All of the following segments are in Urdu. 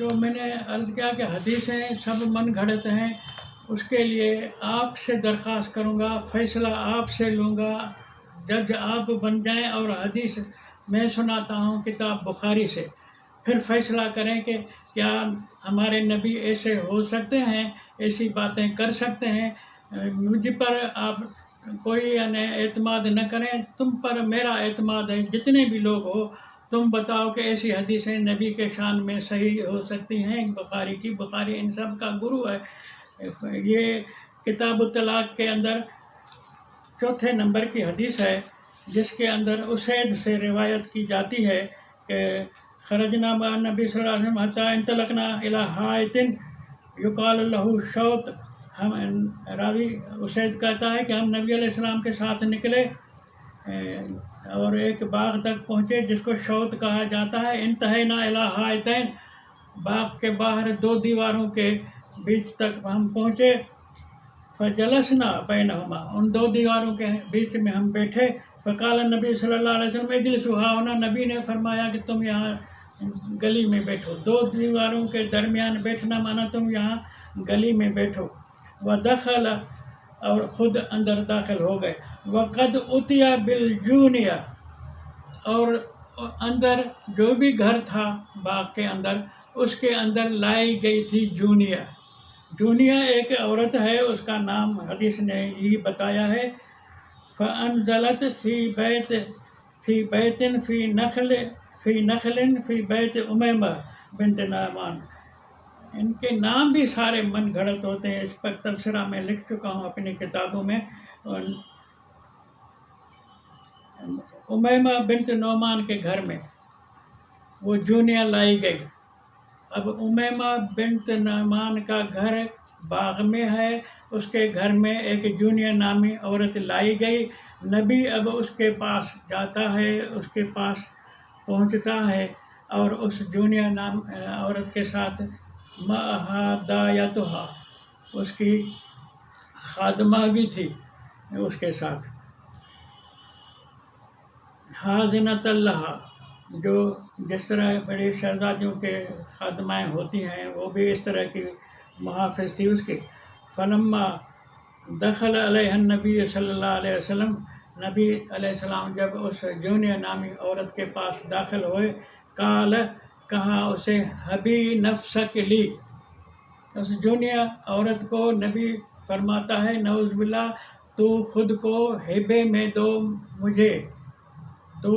جو میں نے عرض کیا کہ حدیثیں سب من گھڑت ہیں، اس کے لیے آپ سے درخواست کروں گا، فیصلہ آپ سے لوں گا، جج آپ بن جائیں، اور حدیث میں سناتا ہوں کتاب بخاری سے، پھر فیصلہ کریں کہ کیا ہمارے نبی ایسے ہو سکتے ہیں، ایسی باتیں کر سکتے ہیں۔ مجھ پر آپ کوئی اعتماد نہ کریں، تم پر میرا اعتماد ہے، جتنے بھی لوگ ہو تم بتاؤ کہ ایسی حدیثیں نبی کے شان میں صحیح ہو سکتی ہیں بخاری کی۔ بخاری ان سب کا گرو ہے۔ یہ کتاب الطلاق کے اندر چوتھے نمبر کی حدیث ہے، جس کے اندر اسید سے روایت کی جاتی ہے کہ خرجنا مع نبی صلی اللہ علیہ وسلم حتی انطلقنا الی حائط یقال لہ شوط۔ ہم راوی اسید کہتا ہے کہ ہم نبی علیہ السلام کے ساتھ نکلے اور ایک باغ تک پہنچے جس کو شوط کہا جاتا ہے۔ انتہینا الی حائطین، باغ کے باہر دو دیواروں کے بیچ تک ہم پہنچے۔ فجلسنا بینہما، ان دو دیواروں کے بیچ میں ہم بیٹھے۔ فقال نبی صلی اللہ علیہ وسلم اجلسوا ہاں ہونا، نبی نے فرمایا کہ تم یہاں گلی میں بیٹھو۔ دو دیواروں کے درمیان بیٹھنا مانا تم یہاں گلی میں بیٹھو۔ ودخل، اور خود اندر داخل ہو گئے۔ وقد اتیا بالجونیہ، اور اندر جو بھی گھر تھا باغ کے اندر، اس کے اندر لائی گئی تھی جونیہ۔ جونیہ ایک عورت ہے، اس کا نام حدیث نے یہی بتایا ہے۔ فانزلت فی بیت فی نخل فی بیت امیمہ بنت نعمان۔ ان کے نام بھی سارے من گھڑت ہوتے ہیں، اس پر تبصرہ میں لکھ چکا ہوں اپنی کتابوں میں۔ امیمہ بنت نعمان کے گھر میں وہ جونیہ لائی گئی۔ اب امیمہ بنت نعمان کا گھر باغ میں ہے، اس کے گھر میں ایک جونیہ نامی عورت لائی گئی۔ نبی اب اس کے پاس جاتا ہے، اس کے پاس پہنچتا ہے، اور اس جونیہ نام عورت کے ساتھ معہا دایتہا، اس کی خادمہ بھی تھی اس کے ساتھ، حاضنۃ لہا، جو جس طرح بڑے شہزادیوں کے خادمائیں ہوتی ہیں وہ بھی اس طرح کی محافظ تھی اس کی۔ فلما دخل علیہ النبی صلی اللہ علیہ وسلم، نبی علیہ السلام جب اس جونیہ نامی عورت کے پاس داخل ہوئے، قال، کہا اسے، حبی نفسک لی۔ اس جونیہ عورت کو نبی فرماتا ہے، نعوذ باللہ، تو خود کو ہبے میں دو مجھے، تو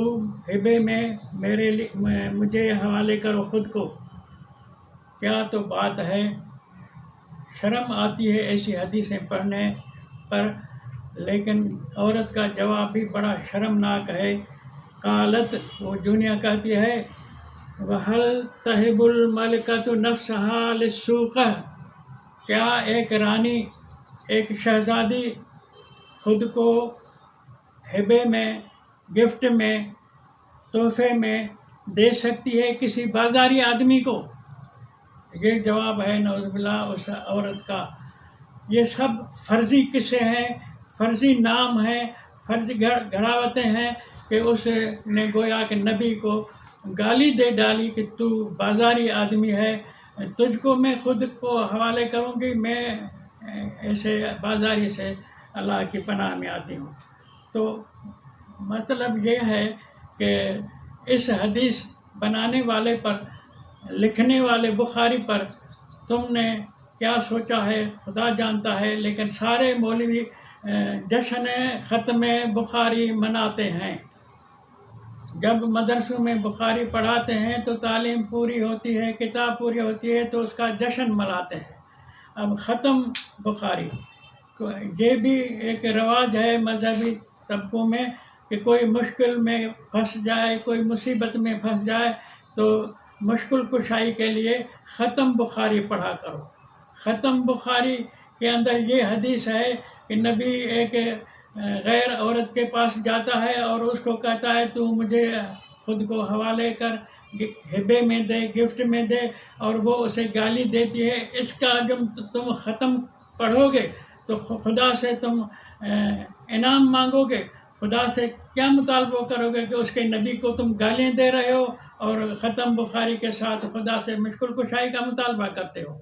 ہبے میں میرے لیے مجھے حوالے کرو خود کو۔ کیا تو بات ہے، شرم آتی ہے ایسی حدیثیں پڑھنے پر، لیکن عورت کا جواب بھی بڑا شرمناک ہے۔ قالت، وہ جونیہ کہتی ہے، وَهَلْ تَهِبُ الْمَلِكَةُ نَفْسَهَا لِلسُّوقَةِ، کیا ایک رانی، ایک شہزادی خود کو ہبے میں، گفٹ میں، تحفے میں دے سکتی ہے کسی بازاری آدمی کو؟ یہ جواب ہے نعوذ باللہ اس عورت کا۔ یہ سب فرضی قصے ہیں، فرضی نام ہیں، فرضی گھڑاوتیں ہیں کہ اس نے گویا کہ نبی کو گالی دے ڈالی کہ تو بازاری آدمی ہے، تجھ کو میں خود کو حوالے کروں گی، میں ایسے بازاری سے اللہ کی پناہ میں آتی ہوں۔ تو مطلب یہ ہے کہ اس حدیث بنانے والے پر، لکھنے والے بخاری پر تم نے کیا سوچا ہے خدا جانتا ہے، لیکن سارے مولوی جشن ختم بخاری مناتے ہیں۔ جب مدرسوں میں بخاری پڑھاتے ہیں تو تعلیم پوری ہوتی ہے، کتاب پوری ہوتی ہے تو اس کا جشن مناتے ہیں۔ اب ختم بخاری، یہ بھی ایک رواج ہے مذہبی طبقوں میں کہ کوئی مشکل میں پھنس جائے، کوئی مصیبت میں پھنس جائے تو مشکل کشائی کے لیے ختم بخاری پڑھا کرو۔ ختم بخاری کے اندر یہ حدیث ہے کہ نبی ایک غیر عورت کے پاس جاتا ہے اور اس کو کہتا ہے تو مجھے خود کو حوالے کر، ہبے میں دے، گفٹ میں دے، اور وہ اسے گالی دیتی ہے۔ اس کا جب تم ختم پڑھو گے تو خدا سے تم انعام مانگو گے، خدا سے کیا مطالبہ کرو گے کہ اس کے نبی کو تم گالیاں دے رہے ہو اور ختم بخاری کے ساتھ خدا سے مشکل کشائی کا مطالبہ کرتے ہو؟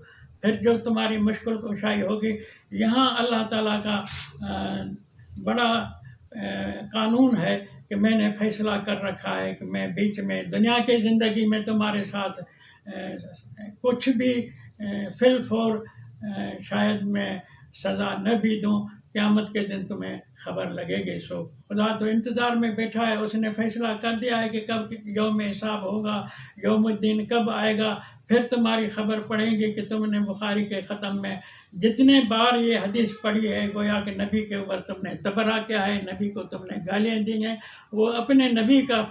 پھر جو تمہاری مشکل کشائی ہوگی، یہاں اللہ تعالیٰ کا بڑا قانون ہے کہ میں نے فیصلہ کر رکھا ہے کہ میں بیچ میں دنیا کی زندگی میں تمہارے ساتھ کچھ بھی فی الفور شاید میں سزا نہ بھی دوں، قیامت کے دن تمہیں خبر لگے گی۔ سو خدا تو انتظار میں بیٹھا ہے، اس نے فیصلہ کر دیا ہے کہ کب یوم حساب ہوگا، یوم الدین کب آئے گا، پھر تمہاری خبر پڑے گی کہ تم نے بخاری کے ختم میں جتنے بار یہ حدیث پڑھی ہے، گویا کہ نبی کے اوپر تم نے تبرہ کیا ہے، نبی کو تم نے گالیاں دی ہیں، وہ اپنے نبی کا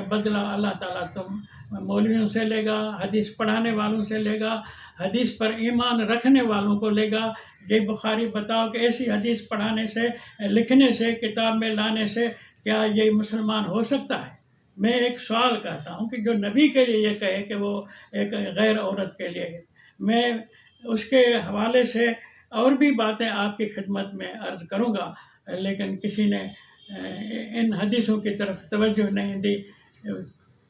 بدلہ اللہ تعالیٰ تم مولویوں سے لے گا، حدیث پڑھانے والوں سے لے گا، حدیث پر ایمان رکھنے والوں کو لے گا۔ یہ بخاری بتاؤ کہ ایسی حدیث پڑھانے سے، لکھنے سے، کتاب میں لانے سے کیا یہ مسلمان ہو سکتا ہے؟ میں ایک سوال کرتا ہوں کہ جو نبی کے لیے یہ کہے کہ وہ ایک غیر عورت کے لیے، میں اس کے حوالے سے اور بھی باتیں آپ کی خدمت میں عرض کروں گا، لیکن کسی نے ان حدیثوں کی طرف توجہ نہیں دی۔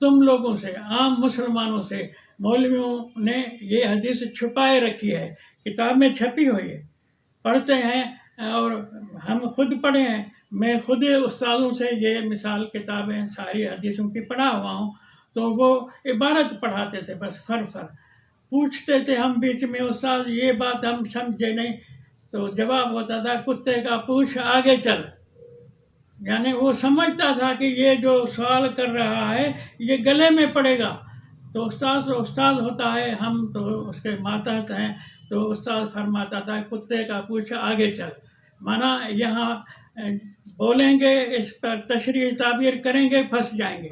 تم لوگوں سے، عام مسلمانوں سے، مولویوں نے یہ حدیث چھپائے رکھی ہے، کتاب میں چھپی ہوئی ہے، پڑھتے ہیں اور ہم خود پڑھے ہیں۔ میں خود استادوں سے یہ مثال کتابیں ساری حدیثوں کی پڑھا ہوا ہوں، تو وہ عبارت پڑھاتے تھے، بس فر پوچھتے تھے ہم بیچ میں، استاد یہ بات ہم سمجھے نہیں، تو جواب ہوتا تھا کتے کا پوچھ آگے چل۔ یعنی وہ سمجھتا تھا کہ یہ جو سوال کر رہا ہے یہ گلے میں پڑے گا، تو استاد ہوتا ہے، ہم تو اس کے ماتحت ہیں، تو استاد فرماتا تھا کتے کا پوچھ آگے چل، مانا یہاں بولیں گے، اس پر تشریح تعبیر کریں گے، پھنس جائیں گے۔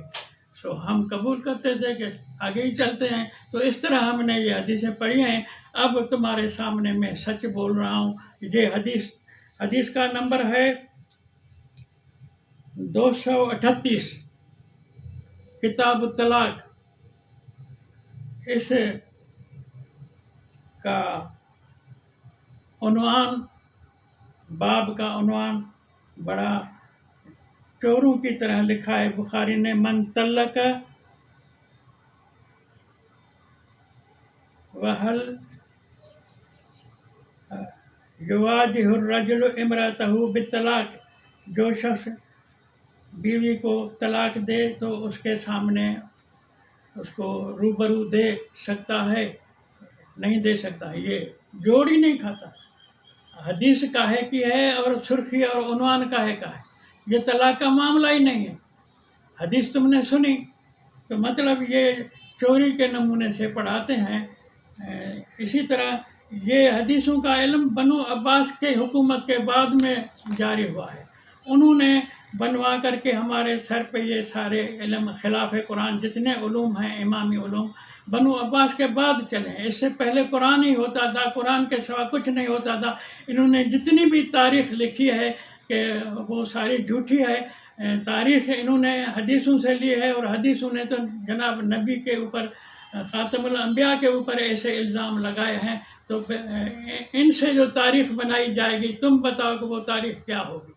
سو ہم قبول کرتے تھے کہ آگے ہی چلتے ہیں۔ تو اس طرح ہم نے یہ حدیثیں پڑھی ہیں۔ اب تمہارے سامنے میں سچ بول رہا ہوں۔ یہ حدیث کا نمبر ہے 238، کتاب الطلاق۔ اس کا عنوان، باب کا عنوان بڑا چوروں کی طرح لکھا ہے بخاری نے، من طلق وحل یواجہ الرجل امرأتہ بالطلاق، جو شخص بیوی کو طلاق دے تو اس کے سامنے اس کو روبرو دے سکتا ہے؟ نہیں دے سکتا، یہ جوڑ ہی نہیں کھاتا۔ حدیث کاہے کی ہے اور سرخی اور عنوان کاہے کا ہے؟ یہ طلاق کا معاملہ ہی نہیں ہے۔ حدیث تم نے سنی تو مطلب یہ چوری کے نمونے سے پڑھاتے ہیں۔ اسی طرح یہ حدیثوں کا علم بنو عباس کے حکومت کے بعد میں جاری ہوا ہے۔ انہوں نے بنوا کر کے ہمارے سر پہ یہ سارے علم خلاف قرآن جتنے علوم ہیں، امامی علوم، بنو عباس کے بعد چلے ہیں۔ اس سے پہلے قرآن ہی ہوتا تھا، قرآن کے سوا کچھ نہیں ہوتا تھا۔ انہوں نے جتنی بھی تاریخ لکھی ہے کہ وہ ساری جھوٹی ہے۔ تاریخ انہوں نے حدیثوں سے لی ہے، اور حدیثوں نے تو جناب نبی کے اوپر، خاتم الانبیاء کے اوپر ایسے الزام لگائے ہیں، تو ان سے جو تاریخ بنائی جائے گی، تم بتاؤ کہ وہ تاریخ کیا ہوگی؟